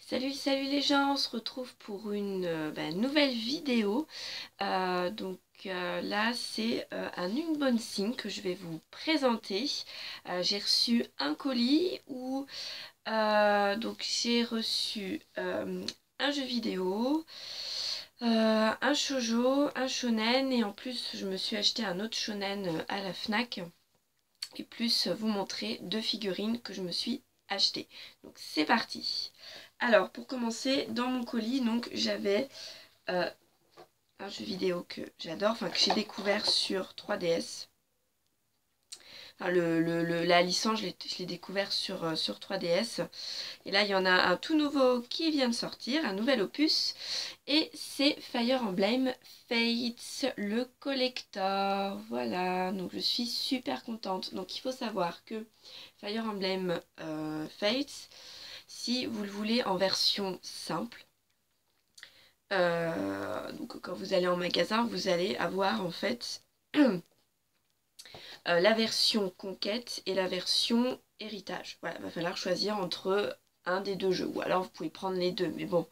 Salut les gens, on se retrouve pour une nouvelle vidéo. Là c'est un unboxing que je vais vous présenter. J'ai reçu un colis où j'ai reçu un jeu vidéo, un shoujo, un shonen et en plus je me suis acheté un autre shonen à la Fnac. Et plus vous montrer deux figurines que je me suis achetées. Donc c'est parti. Alors pour commencer, dans mon colis, donc j'avais un jeu vidéo que j'adore, enfin que j'ai découvert sur 3DS. Enfin, la licence, je l'ai découvert sur 3DS. Et là, il y en a un tout nouveau qui vient de sortir, un nouvel opus. Et c'est Fire Emblem Fates, le collector. Voilà, donc je suis super contente. Donc il faut savoir que Fire Emblem Fates, si vous le voulez en version simple, donc quand vous allez en magasin, vous allez avoir en fait la version conquête et la version héritage. Voilà, va falloir choisir entre un des deux jeux. Ou alors vous pouvez prendre les deux. Mais bon,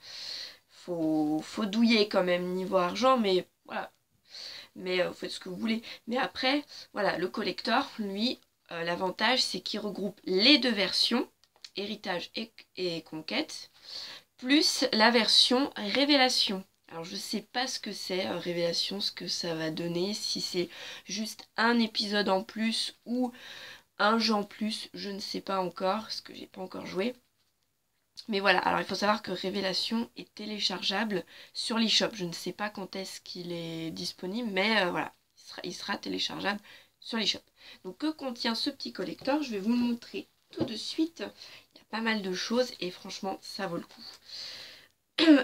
faut douiller quand même niveau argent. Mais voilà. Mais vous faites ce que vous voulez. Mais après, voilà, le collector, lui, l'avantage c'est qu'il regroupe les deux versions, héritage et conquête, plus la version révélation. Alors je sais pas ce que c'est, révélation, ce que ça va donner, si c'est juste un épisode en plus ou un jeu en plus, je ne sais pas encore, parce que j'ai pas encore joué. Mais voilà, alors il faut savoir que Révélation est téléchargeable sur l'eShop. Je ne sais pas quand est-ce qu'il est disponible, mais voilà, il sera téléchargeable sur l'eShop. Donc que contient ce petit collector? Je vais vous le montrer tout de suite. Il y a pas mal de choses et franchement, ça vaut le coup.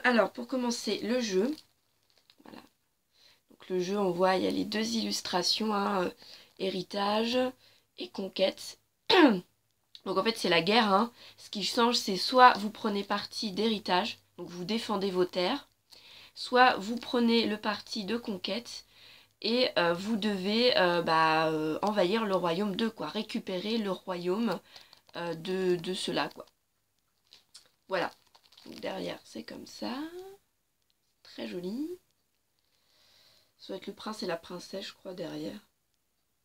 Alors pour commencer, le jeu. Voilà. Donc le jeu, on voit, il y a les deux illustrations, hein, héritage et conquête. Donc en fait c'est la guerre, hein. Ce qui change c'est soit vous prenez parti d'héritage, donc vous défendez vos terres, soit vous prenez le parti de conquête et vous devez envahir le royaume de quoi, récupérer le royaume de cela quoi. Voilà, donc derrière c'est comme ça, très joli. Ça va être le prince et la princesse je crois derrière,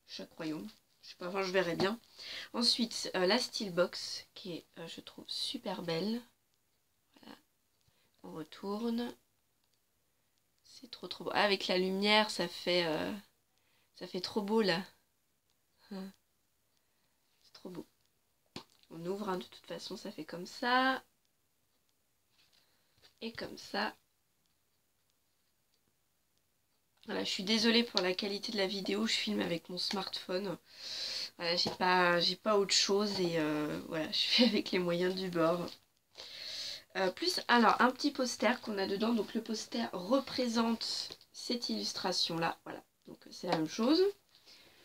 chaque royaume. Je sais pas, enfin je verrai bien. Ensuite, la Steelbox qui est, je trouve, super belle. Voilà. On retourne. C'est trop beau. Ah, avec la lumière, ça fait trop beau là. Hein. C'est trop beau. On ouvre, hein, de toute façon, ça fait comme ça. Et comme ça. Voilà, je suis désolée pour la qualité de la vidéo. Je filme avec mon smartphone. Voilà, j'ai pas autre chose et voilà, je fais avec les moyens du bord. Plus, alors, un petit poster qu'on a dedans. Donc, le poster représente cette illustration-là. Voilà, donc c'est la même chose.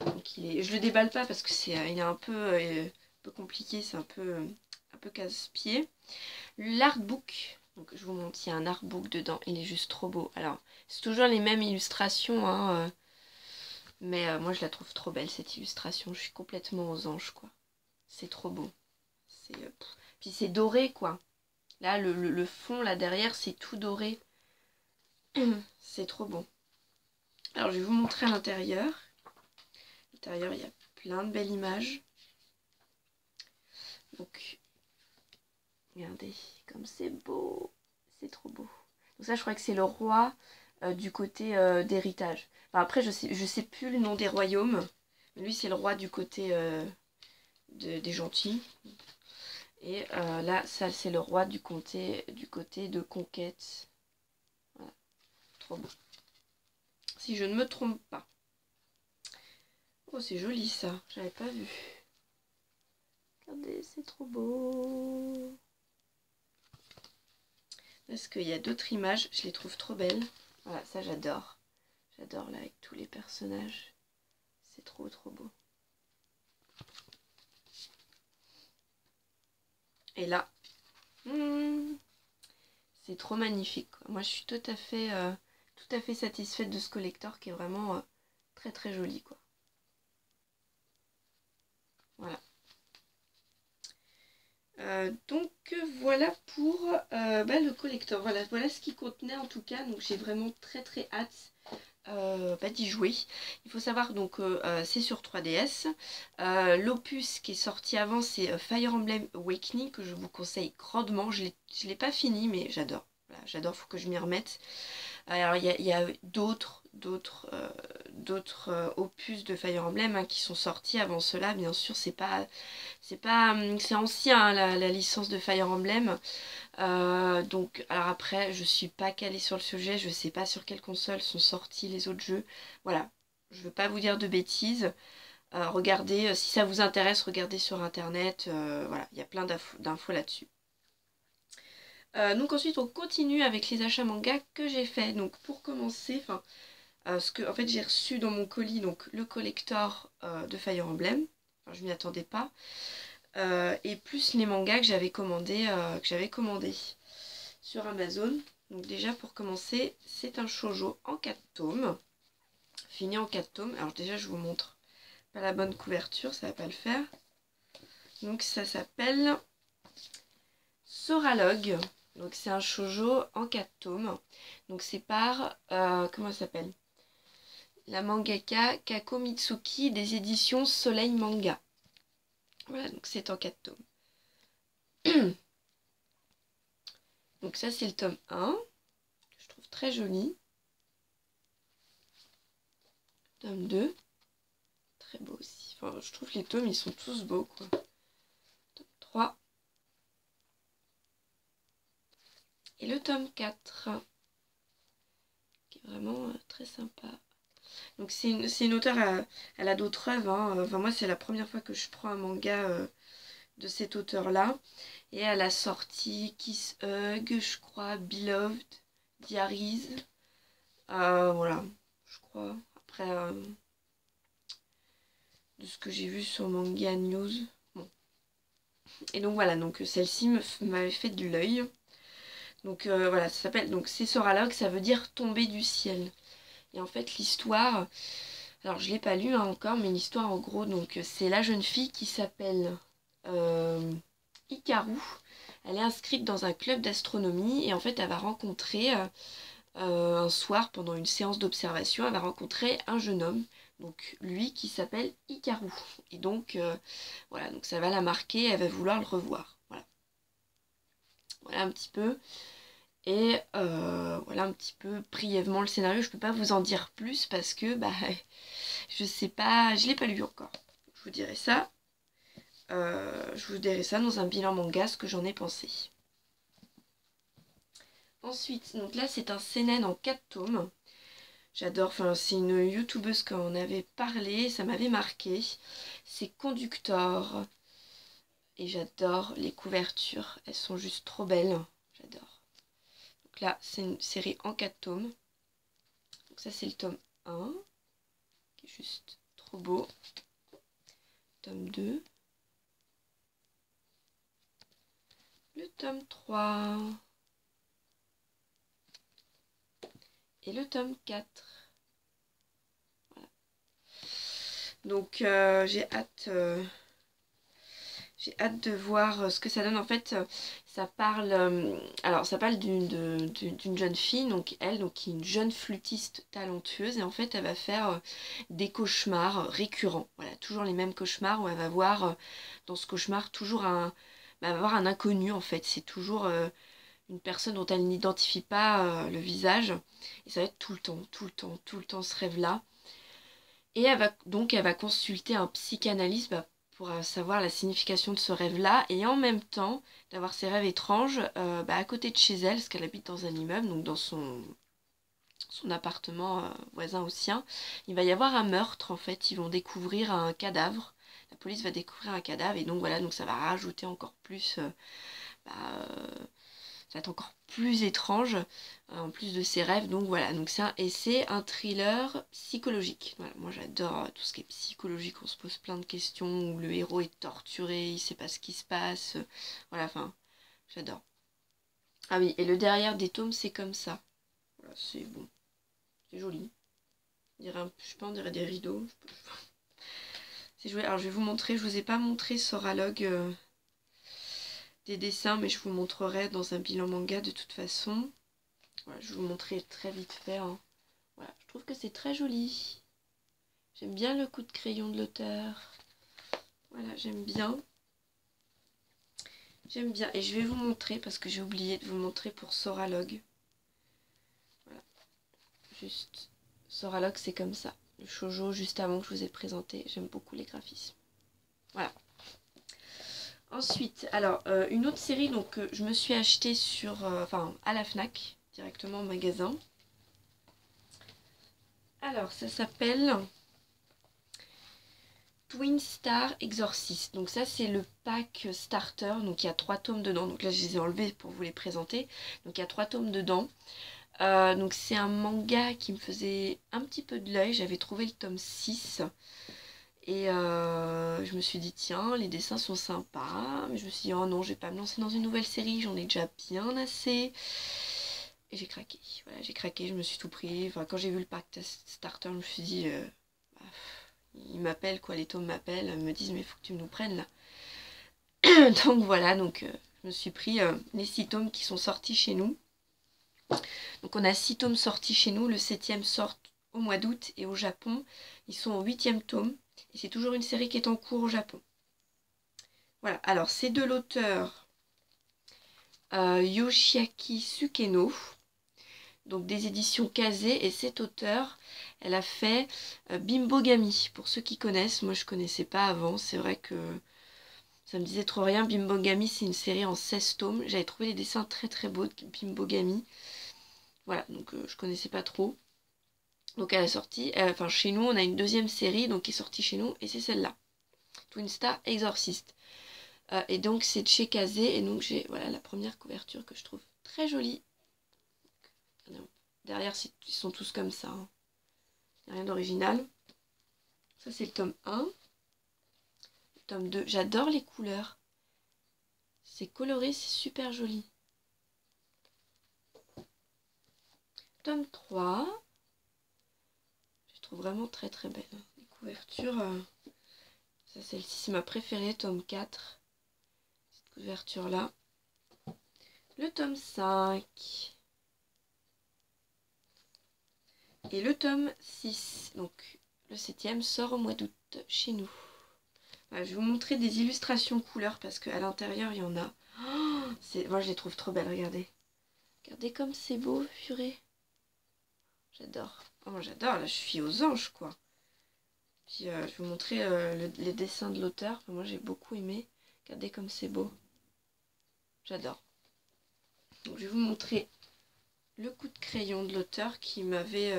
Donc, je le déballe pas parce que il est un peu compliqué. C'est un peu casse-pied. L'artbook. Donc, je vous montre, il y a un artbook dedans. Il est juste trop beau. Alors, c'est toujours les mêmes illustrations, hein, mais moi, je la trouve trop belle, cette illustration. Je suis complètement aux anges, quoi. C'est trop beau. Puis c'est doré, quoi. Là, le fond, là, derrière, c'est tout doré. C'est trop beau. Alors, je vais vous montrer à l'intérieur. À l'intérieur, il y a plein de belles images. Donc, regardez, comme c'est beau. C'est trop beau. Donc ça, je crois que c'est le roi du côté d'héritage. Enfin, après, je sais plus le nom des royaumes. Mais lui, c'est le roi du côté des gentils. Et là, ça, c'est le roi du côté de conquête. Voilà. Trop beau. Si je ne me trompe pas. Oh, c'est joli ça. J'avais pas vu. Regardez, c'est trop beau. Parce qu'il y a d'autres images. Je les trouve trop belles. Voilà, ça j'adore. J'adore là avec tous les personnages. C'est trop beau. Et là, c'est trop magnifique, quoi. Moi je suis tout à fait satisfaite de ce collector qui est vraiment très joli, quoi. Voilà. Donc voilà pour le collector. Voilà ce qu'il contenait en tout cas. Donc j'ai vraiment très hâte d'y jouer. Il faut savoir donc c'est sur 3DS. L'opus qui est sorti avant c'est Fire Emblem Awakening que je vous conseille grandement. Je l'ai pas fini mais j'adore. Voilà, j'adore, faut que je m'y remette. Alors il y a d'autres opus de Fire Emblem hein, qui sont sortis avant cela. Bien sûr c'est ancien hein, la licence de Fire Emblem. Donc alors après je suis pas calée sur le sujet, je sais pas sur quelle console sont sortis les autres jeux. Voilà, je veux pas vous dire de bêtises. Regardez, si ça vous intéresse, regardez sur internet. Voilà, il y a plein d'infos là-dessus. Donc ensuite on continue avec les achats manga que j'ai fait. Donc pour commencer, en fait j'ai reçu dans mon colis donc le collector de Fire Emblem. Enfin, je m'y attendais pas. Et plus les mangas que j'avais commandé sur Amazon. Donc déjà pour commencer, c'est un shoujo en 4 tomes. Fini en 4 tomes. Alors déjà je vous montre pas la bonne couverture, ça va pas le faire. Donc ça s'appelle Soralog. Donc c'est un shoujo en 4 tomes. Donc c'est par comment ça s'appelle, la mangaka Kako Mitsuki des éditions Soleil Manga. Voilà, donc c'est en 4 tomes. Donc ça c'est le tome 1, que je trouve très joli. Tome 2, très beau aussi. Enfin, je trouve que les tomes ils sont tous beaux quoi. Tome 3. Et le tome 4, qui est vraiment très sympa. Donc c'est une auteure, elle a d'autres œuvres. Hein. Enfin, moi c'est la première fois que je prends un manga de cet auteur-là. Et elle a sorti Kiss Hug, je crois, Beloved, Diaries. Voilà, je crois. Après, de ce que j'ai vu sur Manga News. Bon. Et donc voilà, donc celle-ci m'avait fait de l'œil. Donc voilà, ça s'appelle, donc c'est Soralog, ça veut dire tomber du ciel. Et en fait l'histoire, alors je l'ai pas lu hein, encore, mais l'histoire en gros, donc c'est la jeune fille qui s'appelle Hikaru. Elle est inscrite dans un club d'astronomie et en fait elle va rencontrer un soir pendant une séance d'observation, elle va rencontrer un jeune homme, donc lui qui s'appelle Hikaru. Et donc voilà, donc ça va la marquer, elle va vouloir le revoir. Voilà, voilà un petit peu. Et voilà un petit peu brièvement le scénario. Je peux pas vous en dire plus parce que je sais pas, je l'ai pas lu encore. Je vous dirai ça. Je vous dirai ça dans un bilan manga, ce que j'en ai pensé. Ensuite, donc là c'est un seinen en 4 tomes. J'adore, enfin c'est une youtubeuse quand on avait parlé, ça m'avait marqué. C'est Conductor. Et j'adore les couvertures, elles sont juste trop belles. J'adore. Donc là c'est une série en 4 tomes. Donc ça c'est le tome 1, qui est juste trop beau. Tome 2. Le tome 3. Et le tome 4. Voilà. Donc j'ai hâte de voir ce que ça donne. En fait, ça parle, alors ça parle d'une jeune fille, donc elle, donc qui est une jeune flûtiste talentueuse, et en fait elle va faire des cauchemars récurrents. Voilà, toujours les mêmes cauchemars où elle va voir dans ce cauchemar toujours elle va voir un inconnu en fait. C'est toujours une personne dont elle n'identifie pas le visage, et ça va être tout le temps ce rêve-là. Et elle va consulter un psychanalyste pour savoir la signification de ce rêve-là, et en même temps d'avoir ces rêves étranges à côté de chez elle, parce qu'elle habite dans un immeuble, donc dans son appartement voisin au sien, il va y avoir un meurtre en fait, ils vont découvrir un cadavre, la police va découvrir un cadavre, et donc voilà, donc ça va rajouter encore plus, ça va être encore plus étrange en plus de ses rêves. Donc voilà, donc c'est un thriller psychologique. Voilà, moi j'adore tout ce qui est psychologique, on se pose plein de questions, où le héros est torturé, il sait pas ce qui se passe. Voilà, enfin, j'adore. Ah oui, et le derrière des tomes, c'est comme ça. Voilà, c'est bon. C'est joli. Je sais pas, on dirait des rideaux. C'est joli. Alors je vais vous montrer, je vous ai pas montré Soralog des dessins, mais je vous montrerai dans un bilan manga de toute façon. Voilà, je vous montrerai très vite fait. Hein. Voilà, je trouve que c'est très joli. J'aime bien le coup de crayon de l'auteur. Voilà, j'aime bien. J'aime bien. Et je vais vous montrer, parce que j'ai oublié de vous montrer pour Soralog. Voilà. Juste, Soralog, c'est comme ça. Le shoujo, juste avant que je vous ai présenté. J'aime beaucoup les graphismes. Voilà. Ensuite, alors, une autre série donc, que je me suis achetée sur, à la Fnac, directement au magasin. Alors, ça s'appelle Twin Star Exorcist. Donc ça, c'est le pack starter. Donc il y a 3 tomes dedans. Donc là, je les ai enlevés pour vous les présenter. Donc il y a 3 tomes dedans. Donc c'est un manga qui me faisait un petit peu de l'œil. J'avais trouvé le tome 6. Et je me suis dit, tiens, les dessins sont sympas. Mais je me suis dit, oh non, je vais pas me lancer dans une nouvelle série. J'en ai déjà bien assez. Et j'ai craqué. Voilà, j'ai craqué, je me suis tout pris. Enfin, quand j'ai vu le pack starter, je me suis dit, ils m'appellent, quoi, les tomes m'appellent. Ils me disent, mais il faut que tu nous prennes là. Donc voilà, donc je me suis pris les 6 tomes qui sont sortis chez nous. Donc on a 6 tomes sortis chez nous. Le 7e sort au mois d'août. Et au Japon, ils sont au 8e tome. Et c'est toujours une série qui est en cours au Japon. Voilà, alors c'est de l'auteur Yoshiaki Sukeno. Donc des éditions Kazé, et cette auteure, elle a fait Bimbogami. Pour ceux qui connaissent, moi je connaissais pas avant, c'est vrai que ça me disait trop rien. Bimbogami, c'est une série en 16 tomes. J'avais trouvé les dessins très très beaux de Bimbogami. Voilà, donc je connaissais pas trop. Donc elle a sorti, chez nous, on a une 2e série donc qui est sortie chez nous, et c'est celle-là. Twin Star Exorcist. Et donc c'est de chez Kazé, et donc j'ai voilà la première couverture que je trouve très jolie. Derrière, ils sont tous comme ça. Hein. Il n'y a rien d'original. Ça, c'est le tome 1. Le tome 2. J'adore les couleurs. C'est coloré, c'est super joli. Tome 3. Je trouve vraiment très très belle. Les couvertures. Ça, celle-ci, c'est ma préférée. Tome 4. Cette couverture-là. Le tome 5. Et le tome 6. Donc, le 7e sort au mois d'août chez nous. Voilà, je vais vous montrer des illustrations couleurs parce qu'à l'intérieur, il y en a. Oh, moi, je les trouve trop belles, regardez. Regardez comme c'est beau, purée. J'adore. Oh, moi, j'adore. Là, je suis aux anges, quoi. Puis, je vais vous montrer les dessins de l'auteur. Enfin, moi, j'ai beaucoup aimé. Regardez comme c'est beau. J'adore. Donc, je vais vous montrer le coup de crayon de l'auteur qui m'avait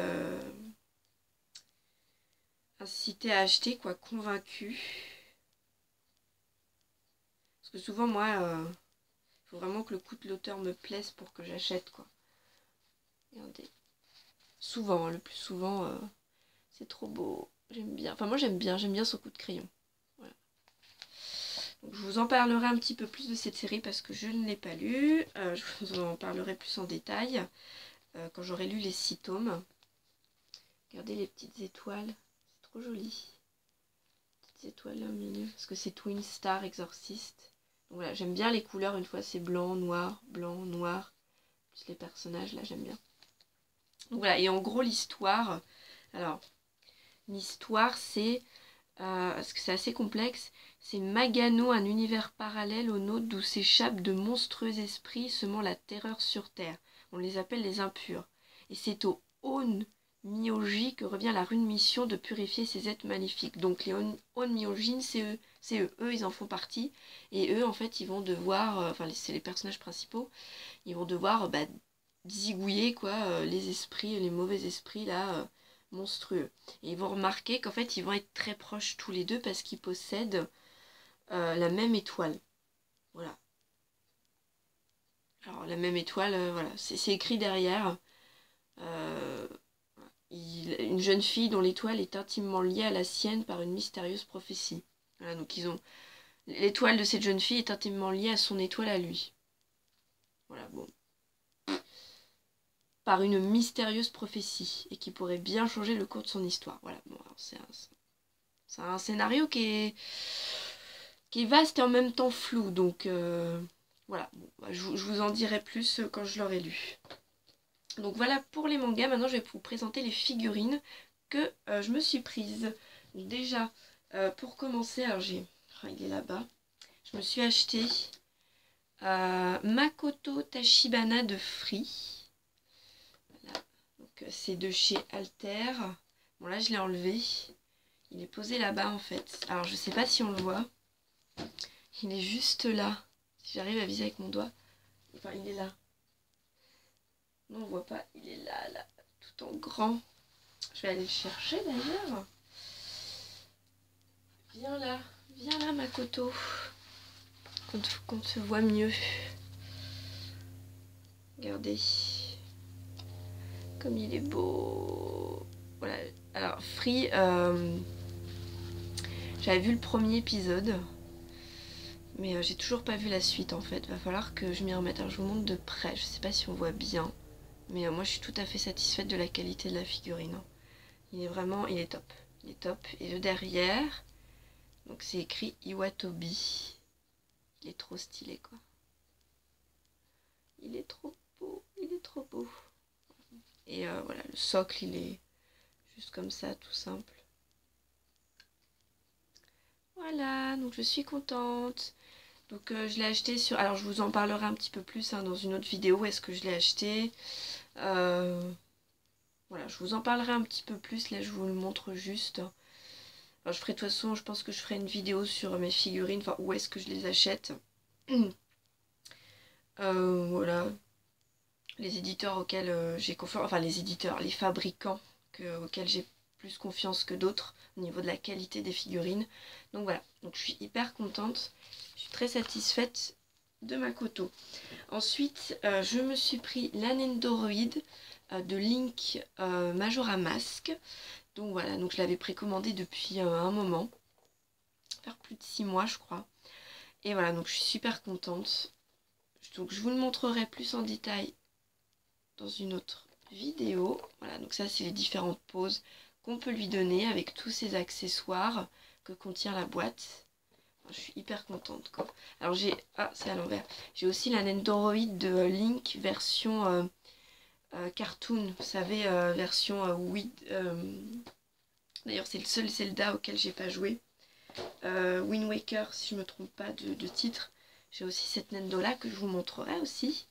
incité à acheter, quoi, convaincu. Parce que souvent, moi, il faut vraiment que le coup de l'auteur me plaise pour que j'achète, quoi. Regardez. Souvent, hein, le plus souvent, c'est trop beau. J'aime bien. Enfin, moi, j'aime bien son coup de crayon. Voilà. Donc, je vous en parlerai un petit peu plus de cette série parce que je ne l'ai pas lue. Je vous en parlerai plus en détail quand j'aurai lu les 6 tomes. Regardez les petites étoiles. C'est trop joli. Petites étoiles là au milieu. Parce que c'est Twin Star Exorcist. Donc voilà, j'aime bien les couleurs. Une fois, c'est blanc, noir. Plus les personnages, là, j'aime bien. Donc voilà, et en gros, l'histoire... Alors, l'histoire, c'est... parce que c'est assez complexe. C'est Magano, un univers parallèle au nôtre d'où s'échappent de monstrueux esprits semant la terreur sur Terre. On les appelle les impurs. Et c'est au On-Myoji que revient la rune mission de purifier ces êtres maléfiques. Donc les On-Myojin, c'est eux. C'est eux. Eux, ils en font partie. Et eux, en fait, ils vont devoir... c'est les personnages principaux. Ils vont devoir zigouiller, quoi, les esprits, les mauvais esprits, là... monstrueux. Et ils vont remarquer qu'en fait, ils vont être très proches tous les deux parce qu'ils possèdent la même étoile. Voilà. Alors, la même étoile, voilà, c'est écrit derrière. Une jeune fille dont l'étoile est intimement liée à la sienne par une mystérieuse prophétie. Voilà, donc ils ont... L'étoile de cette jeune fille est intimement liée à son étoile à lui. Voilà, bon. Par une mystérieuse prophétie et qui pourrait bien changer le cours de son histoire. Voilà, bon, c'est un scénario qui est vaste et en même temps flou, donc voilà, bon, bah, je vous en dirai plus quand je l'aurai lu. Donc voilà pour les mangas. Maintenant je vais vous présenter les figurines que je me suis prise. Donc, déjà, pour commencer, alors j'ai... Oh, il est là-bas. Je me suis acheté Makoto Tachibana de Free. Voilà. Donc c'est de chez Alter. Bon là je l'ai enlevé. Il est posé là-bas en fait. Alors je sais pas si on le voit. Il est juste là. Si j'arrive à viser avec mon doigt. Enfin il est là. Non on voit pas. Il est là, là. Tout en grand. Je vais aller le chercher d'ailleurs. Viens là Makoto. Qu'on te voit mieux. Regardez. Comme il est beau. Voilà. Alors Free, j'avais vu le premier épisode. Mais j'ai toujours pas vu la suite en fait. Va falloir que je m'y remette. Alors je vous montre de près. Je sais pas si on voit bien. Mais moi je suis tout à fait satisfaite de la qualité de la figurine. Il est vraiment, il est top. Il est top. Et le derrière, donc c'est écrit Iwatobi. Il est trop stylé quoi. Il est trop beau. Il est trop beau. Et voilà, le socle il est juste comme ça, tout simple. Voilà, donc je suis contente. Donc je l'ai acheté sur... Alors je vous en parlerai un petit peu plus dans une autre vidéo où est-ce que je l'ai acheté. Voilà, je vous en parlerai un petit peu plus. Là je vous le montre juste. Alors, je ferai de toute façon, je pense que je ferai une vidéo sur mes figurines. Enfin, où est-ce que je les achète. Voilà. Les éditeurs auxquels j'ai confiance. Enfin les éditeurs, les fabricants auxquels j'ai plus confiance que d'autres au niveau de la qualité des figurines. Donc voilà, donc je suis hyper contente. Je suis très satisfaite de Makoto. Ensuite, je me suis pris la Nendoroid de Link Majora Mask. Donc voilà, donc je l'avais précommandé depuis un moment. Faire plus de 6 mois je crois. Et voilà, donc je suis super contente. Donc je vous le montrerai plus en détail dans une autre vidéo. Voilà, donc ça c'est les différentes poses qu'on peut lui donner avec tous ces accessoires que contient la boîte. Je suis hyper contente quoi. Alors j'ai... Ah, c'est à l'envers. J'ai aussi la Nendoroid de Link version cartoon. Vous savez, version d'ailleurs c'est le seul Zelda auquel j'ai pas joué. Wind Waker, si je me trompe pas de titre. J'ai aussi cette Nendo là que je vous montrerai aussi.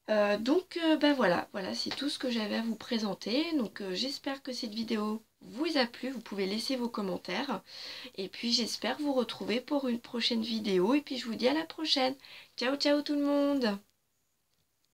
Donc bah voilà, c'est tout ce que j'avais à vous présenter. Donc j'espère que cette vidéo vous a plu. Vous pouvez laisser vos commentaires. Et puis j'espère vous retrouver pour une prochaine vidéo. Et puis je vous dis à la prochaine. Ciao ciao tout le monde!